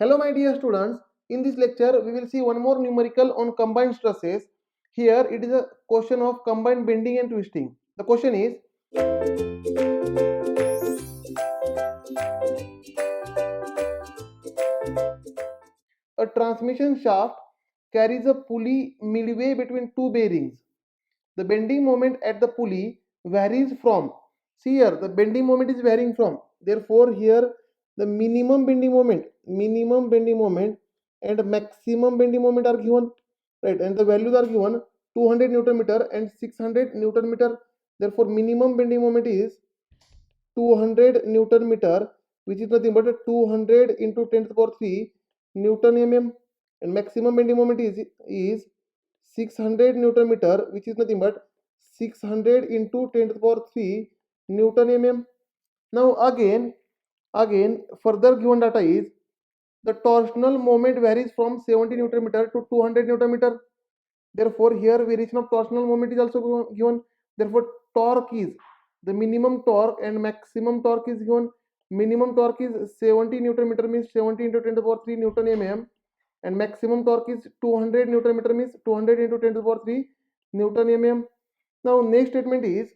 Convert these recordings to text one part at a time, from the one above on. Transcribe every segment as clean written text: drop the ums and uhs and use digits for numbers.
Hello my dear students, in this lecture we will see one more numerical on combined stresses. Here it is a question of combined bending and twisting. The question is, a transmission shaft carries a pulley midway between two bearings. The bending moment at the pulley varies from, see here the bending moment is varying from, therefore here the minimum bending moment and maximum bending moment are given, right, and the values are given 200 newton meter and 600 newton meter. Therefore minimum bending moment is 200 newton meter, which is nothing but 200 into 10 to the power 3 newton mm, and maximum bending moment is 600 newton meter, which is nothing but 600 into 10 to the power 3 newton mm. Now again further given data is the torsional moment varies from 70 newton meter to 200 newton meter. Therefore here variation of torsional moment is also given. Therefore torque is, the minimum torque and maximum torque is given. Minimum torque is 70 newton meter, means 70 into 10 to the power 3 newton mm, and maximum torque is 200 newton meter, means 200 into 10 to the power 3 newton mm. Now next statement is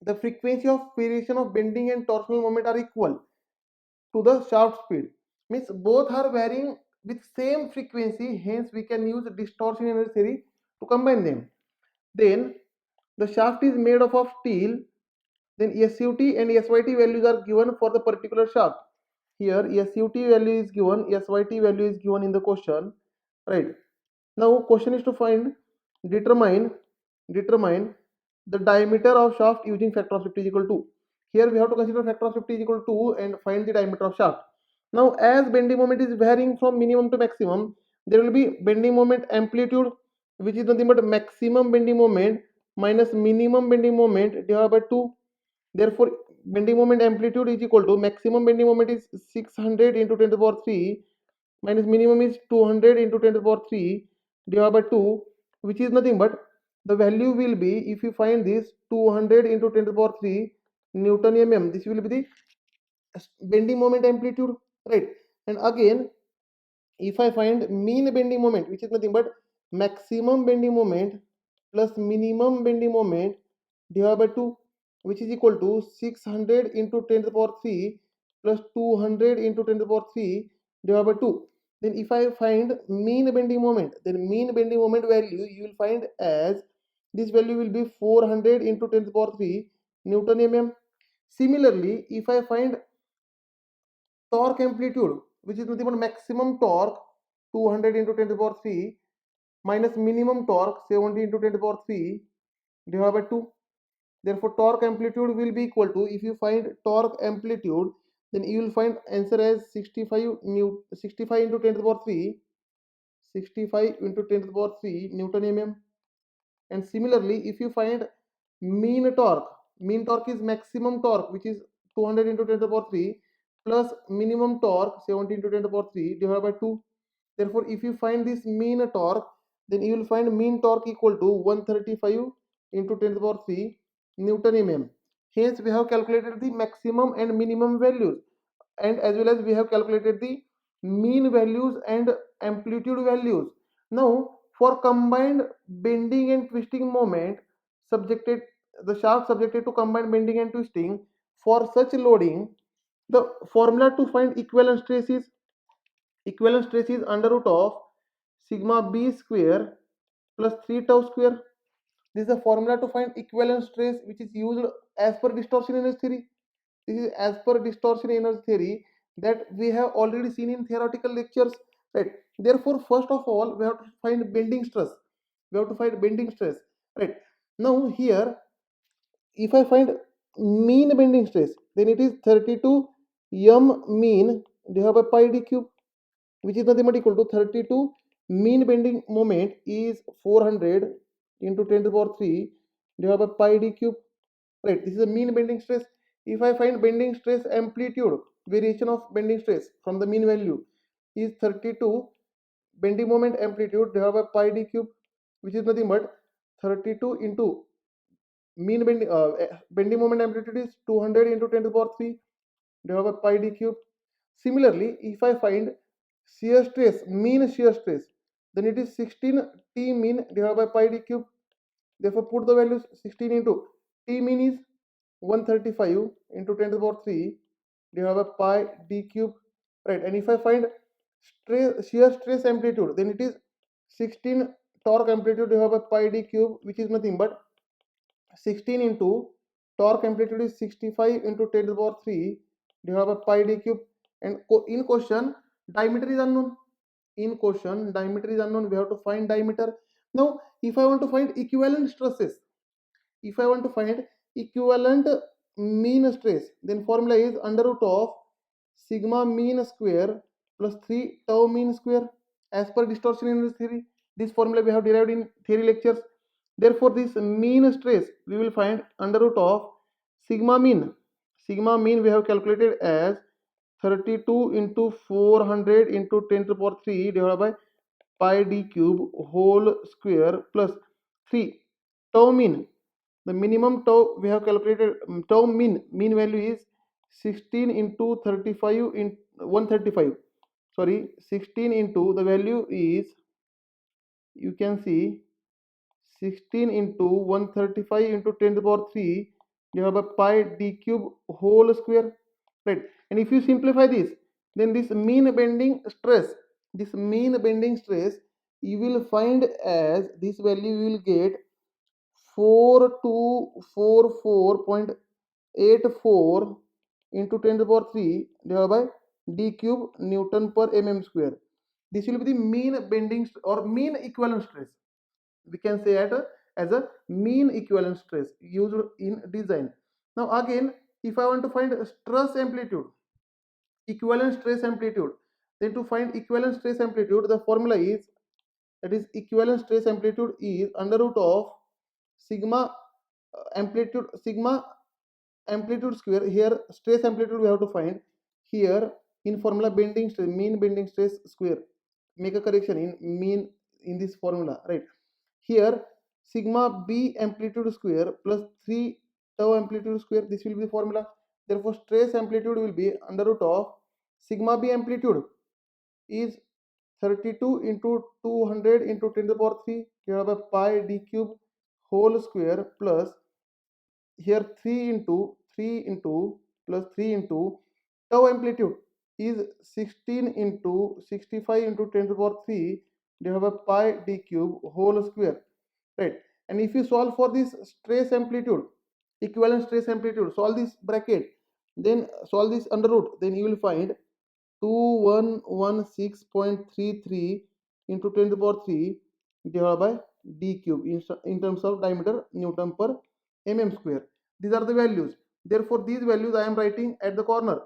the frequency of variation of bending and torsional moment are equal to the shaft speed, means both are varying with same frequency, hence we can use distortion energy theory to combine them. Then the shaft is made of steel, then SUT and SYT values are given for the particular shaft. Here SUT value is given, SYT value is given in the question, right. Now question is to find, determine the diameter of shaft using factor of safety is equal to. Here we have to consider factor of safety is equal to and find the diameter of shaft. Now as bending moment is varying from minimum to maximum, there will be bending moment amplitude, which is nothing but maximum bending moment minus minimum bending moment divided by 2. Therefore bending moment amplitude is equal to, maximum bending moment is 600 into 10 to the power 3 minus minimum is 200 into 10 to the power 3 divided by 2, which is nothing but the value will be, if you find this 200 into 10 to the power 3 newton mm, this will be the bending moment amplitude, right. And again if I find mean bending moment, which is nothing but maximum bending moment plus minimum bending moment divided by 2, which is equal to 600 into 10 to the power 3 plus 200 into 10 to the power 3 divided by 2. Then if I find mean bending moment, then mean bending moment value you will find as, this value will be 400 into 10 to the power 3 newton mm. Similarly if I find torque amplitude, which is nothing but maximum torque 200 into 10 to the power 3 minus minimum torque 70 into 10 to the power 3 divided by 2. Therefore torque amplitude will be equal to, if you find torque amplitude, then you will find answer as 65 into 10 to the power 3, 65 into 10 to the power 3 newton mm. And similarly if you find mean torque is maximum torque, which is 200 into 10 to the power 3 plus minimum torque 70 into 10 to the power 3 divided by 2. Therefore if you find this mean torque, then you will find mean torque equal to 135 into 10 to the power 3 newton mm. Hence we have calculated the maximum and minimum values, and as well as we have calculated the mean values and amplitude values. Now for combined bending and twisting moment, subjected, the shaft subjected to combined bending and twisting, for such loading the formula to find equivalent stress is under root of sigma b square plus 3 tau square. This is the formula to find equivalent stress, which is used as per distortion energy theory. This is as per distortion energy theory that we have already seen in theoretical lectures, right. Therefore first of all we have to find bending stress, right. Now here if I find mean bending stress, then it is 32 m mean divided by pi d cube, which is nothing but equal to 32 mean bending moment is 400 into 10 to the power 3 divided by pi d cube, right. This is a mean bending stress. If I find bending stress amplitude, variation of bending stress from the mean value is 32 bending moment amplitude divided by pi d cube, which is nothing but 32 into bending moment amplitude is 200 into 10 to the power 3 divided by pi d cube. Similarly if I find shear stress, mean shear stress, then it is 16 T mean divided by pi d cube. Therefore, put the values 16 into T mean is 135 into 10 to the power 3 divided by pi d cube, right? And if I find shear stress amplitude, then it is 16 torque amplitude divided by pi d cube, which is nothing but 16 into torque amplitude is 65 into 10 to the power 3 divided by pi d cube. And in question, diameter is unknown. In question, diameter is unknown. We have to find diameter. Now, if I want to find equivalent stresses, if I want to find equivalent mean stress, then formula is under root of sigma mean square plus 3 tau mean square, as per distortion inverse theory. This formula we have derived in theory lectures. Therefore, this mean stress we will find under root of sigma mean. Sigma mean we have calculated as 32 into 400 into 10 to the power 3 divided by pi d cube whole square plus 3 tau mean. The minimum tau we have calculated, tau mean value is 16 into 35 in 135. Sorry, 16 into the value is, you can see, 16 into 135 into 10 to the power 3 divided by pi d cube whole square, right? And if you simplify this, then this mean bending stress, you will find as this value you will get 4244.84 into 10 to the power 3 divided by d cube Newton per mm square. This will be the mean bending or mean equivalent stress. We can say it as a mean equivalent stress used in design. Now again, if I want to find stress amplitude, equivalent stress amplitude, then to find equivalent stress amplitude, the formula is, that is equivalent stress amplitude is under root of sigma amplitude square. Here stress amplitude we have to find. Here in formula bending stress, mean bending stress square, make a correction in mean in this formula, right? Here sigma b amplitude square plus 3 tau amplitude square, this will be the formula. Therefore, stress amplitude will be under root of sigma b amplitude is 32 into 200 into 10 to the power 3 divided by pi d cube whole square plus here 3 into plus 3 into tau amplitude is 16 into 65 into 10 to the power 3 divided by pi d cube whole square, right? And if you solve for this stress amplitude, equivalent stress amplitude, solve this bracket, then solve this under root, then you will find 2116.33 into 10 to the power 3 divided by d cube in terms of diameter Newton per mm square. These are the values. Therefore, these values I am writing at the corner.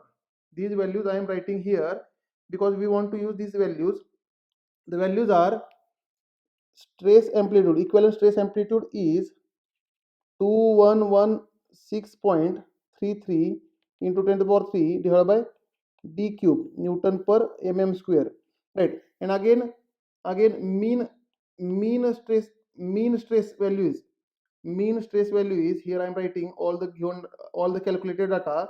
These values I am writing here because we want to use these values. The values are stress amplitude, equivalent stress amplitude is 2116.33 into 10 to the power 3 divided by d cube Newton per mm square, right? And again mean stress value is, here I am writing all the given, all the calculated data.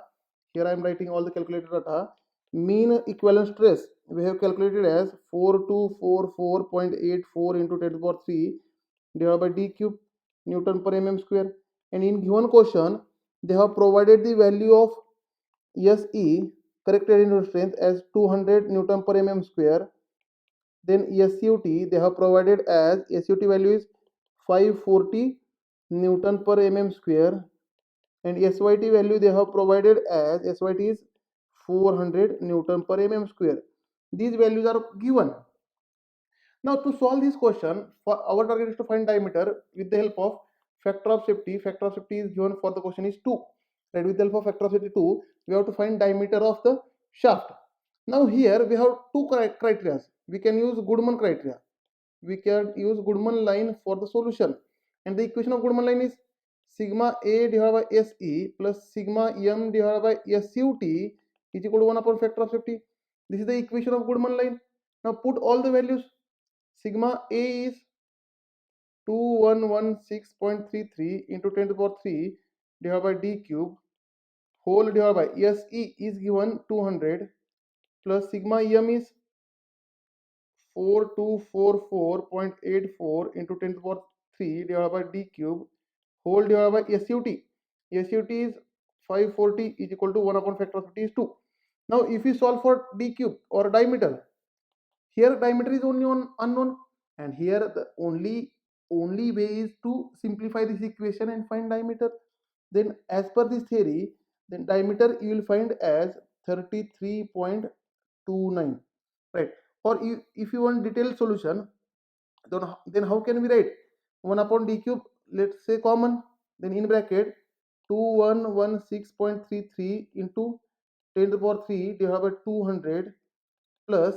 Here I am writing all the calculated data. Mean equivalent stress we have calculated as 4244.84 into 10 to the power 3 divided by d cube Newton per mm square. And in given question, they have provided the value of SE, corrected into strength, as 200 Newton per mm square. Then SUT they have provided as SUT value is 540 Newton per mm square, and SYT value they have provided as SYT is 400 Newton per mm square. These values are given. Now to solve this question, for our target is to find diameter with the help of factor of safety. Factor of safety is given for the question is 2. Right, with the help of factor of safety 2, we have to find diameter of the shaft. Now here we have two criteria. We can use Goodman criteria. We can use Goodman line for the solution. And the equation of Goodman line is sigma A divided by SE plus sigma M divided by SUT is equal to 1 upon factor of safety. This is the equation of Goodman line. Now put all the values. Sigma A is 2116.33 into 10 to the power 3 divided by d cube whole divided by SE is given 200 plus sigma M is 4244.84 into 10 to the power 3 divided by d cube whole divided by SUT. SUT is 540 is equal to 1 upon factor of 50 is 2. Now if we solve for d cube or diameter, here diameter is only unknown, and here the only way is to simplify this equation and find diameter. Then as per this theory, then diameter you will find as 33.29, right? Or if you want detailed solution, then how can we write 1 upon d cube, let's say common, then in bracket 2116.33 into 10 to the power 3 divided by 200 plus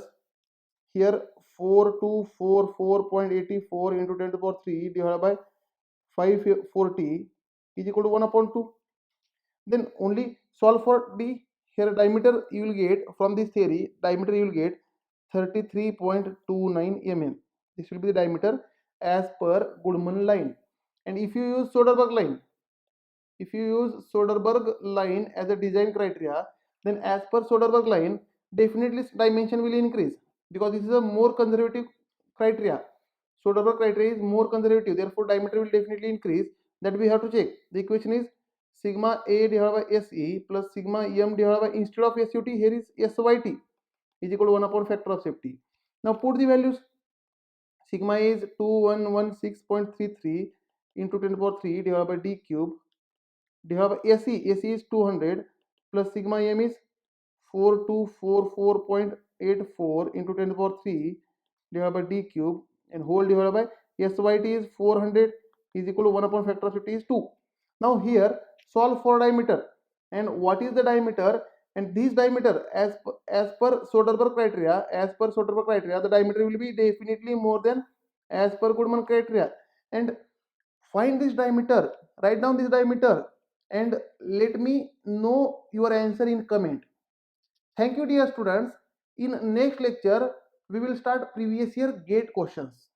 here 4244.84 into 10 to the power 3 divided by 540 is equal to 1 upon 2. Then only solve for d. Here diameter you will get from this theory, diameter you will get 33.29 mm. This will be the diameter as per Goodman line. And if you use Soderberg line as a design criteria, then as per Soderberg line, definitely dimension will increase because this is a more conservative criteria. Soderberg criteria is more conservative, therefore diameter will definitely increase. That we have to check. The equation is sigma A divided by SE plus sigma M divided by, instead of SUT, here is SYT is equal to 1 upon factor of safety. Now put the values. Sigma is 2116.33 into 10 to the power 3 divided by d cube divided by AC is 200 plus sigma M is 4244.84 into 10 to the power 3 divided by d cube and whole divided by SYT is 400 is equal to 1 upon factor of 50 is 2. Now here solve for diameter, and what is the diameter, and this diameter as per Soderberg criteria, the diameter will be definitely more than as per Goodman criteria. And find this diameter, write down this diameter and let me know your answer in comment. Thank you dear students. In next lecture we will start previous year GATE questions.